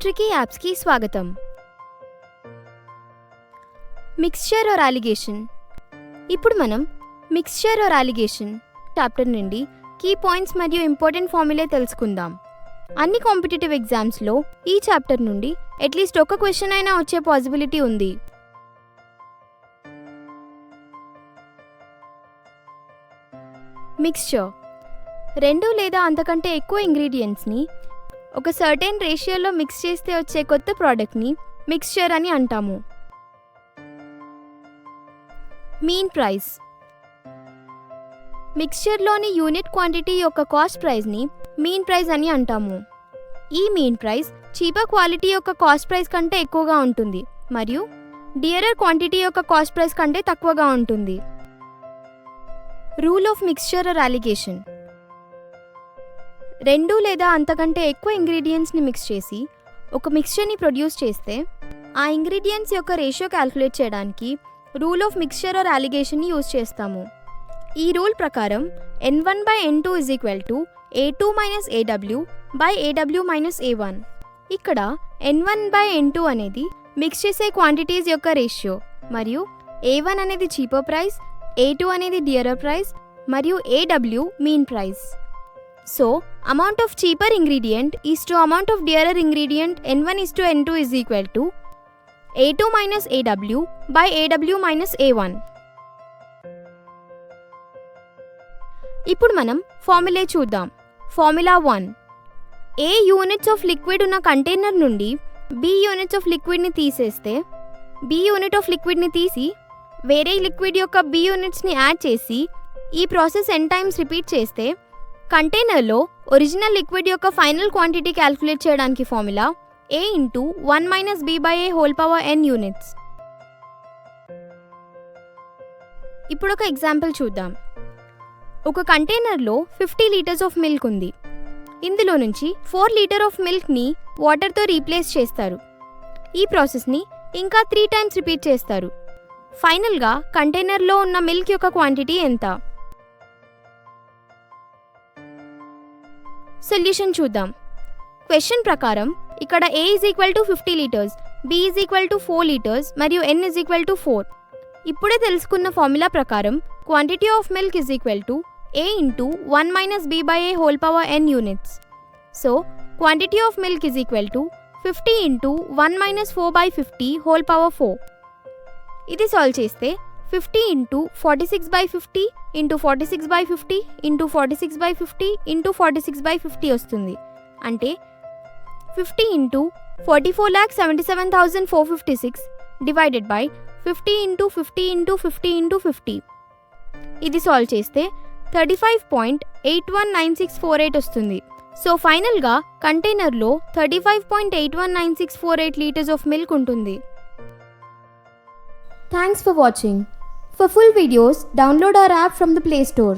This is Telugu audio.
ట్రికీ యాప్స్కి స్వాగతం. Mixture or alligation. ఇప్పుడు మనం మిక్స్చర్ ఆర్ అలిగేషన్ చాప్టర్ నుండి కీ పాయింట్స్ మరియు ఇంపార్టెంట్ ఫార్ములే తెలుసుకుందాం. అన్ని కాంపిటేటివ్ ఎగ్జామ్స్లో ఈ చాప్టర్ నుండి అట్లీస్ట్ ఒక క్వశ్చన్ అయినా వచ్చే పాసిబిలిటీ ఉంది. మిక్స్చర్ రెండు లేదా అంతకంటే ఎక్కువ ఇంగ్రీడియంట్స్ని ఒక సర్టెన్ రేషియోలో మిక్స్ చేస్తే వచ్చే కొత్త ప్రోడక్ట్ని మిక్స్చర్ అని అంటాము. Mean price. మిక్స్చర్లోని యూనిట్ క్వాంటిటీ యొక్క కాస్ట్ ప్రైస్ని మీన్ ప్రైస్ అని అంటాము. ఈ మీన్ ప్రైస్ చీపర్ క్వాలిటీ యొక్క కాస్ట్ ప్రైస్ కంటే ఎక్కువగా ఉంటుంది మరియు డియరర్ క్వాంటిటీ యొక్క కాస్ట్ ప్రైస్ కంటే తక్కువగా ఉంటుంది. Rule of mixture or alligation. రెండు లేదా అంతకంటే ఎక్కువ ఇంగ్రీడియంట్స్ని మిక్స్ చేసి ఒక మిక్స్చర్ని ప్రొడ్యూస్ చేస్తే ఆ ఇంగ్రీడియంట్స్ యొక్క రేషియో క్యాల్కులేట్ చేయడానికి రూల్ ఆఫ్ మిక్స్చర్ ఆర్ అలిగేషన్ని యూజ్ చేస్తాము. ఈ రూల్ ప్రకారం N1/N2 = A2 - AW AW - A1. ఇక్కడ N1/N2 అనేది మిక్స్ చేసే క్వాంటిటీస్ యొక్క రేషియో మరియు A1 అనేది చీపర్ ప్రైస్, A2 అనేది డియరర్ ప్రైస్ మరియు AW mean price. So, amount of cheaper ingredient is to amount of dearer ingredient N1:N2 = A2 - AW AW - A1. ఇప్పుడు మనం ఫార్ములా చూద్దాం. Formula 1. A units of liquid ఉన్న కంటైనర్ నుండి B యూనిట్స్ ఆఫ్ లిక్విడ్ని తీసేస్తే B యూనిట్ ఆఫ్ లిక్విడ్ని తీసి వేరే లిక్విడ్ యొక్క B యూనిట్స్ని యాడ్ చేసి ఈ ప్రాసెస్ n టైమ్స్ రిపీట్ చేస్తే కంటైనర్లో ఒరిజినల్ లిక్విడ్ యొక్క ఫైనల్ క్వాంటిటీ క్యాల్కులేట్ చేయడానికి ఫార్ములా A × 1 - B/n యూనిట్స్. ఇప్పుడు ఒక ఎగ్జాంపుల్ చూద్దాం. ఒక కంటైనర్లో 50 లీటర్స్ ఆఫ్ మిల్క్ ఉంది. ఇందులో నుంచి 4 లీటర్ ఆఫ్ మిల్క్ని వాటర్తో రీప్లేస్ చేస్తారు. ఈ ప్రాసెస్ని ఇంకా 3 టైమ్స్ రిపీట్ చేస్తారు. ఫైనల్గా కంటైనర్లో ఉన్న మిల్క్ యొక్క క్వాంటిటీ ఎంత? సొల్యూషన్ చూద్దాం. క్వశ్చన్ ప్రకారం ఇక్కడ A = 50 లీటర్స్, B = 4 లీటర్స్ మరియు N = 4. ఇప్పుడే తెలుసుకున్న ఫార్ములా ప్రకారం quantity of milk A × 1 - B/n units. So quantity of milk 50 × 1 - 4/50 ఇది సాల్వ్ చేస్తే 50 × 46/50 × 46/50 × 46/50 × 46/50 వస్తుంది. అంటే 50 × 44,77,456 డివైడెడ్ బై 50 × 50 × 50 × 50. ఇది సాల్వ్ చేస్తే 35.819648 వస్తుంది. సో ఫైనల్గా కంటైనర్లో 35.819648 లీటర్స్ ఆఫ్ మిల్క్ ఉంటుంది. Thanks for watching. For full videos, download our app from the Play Store.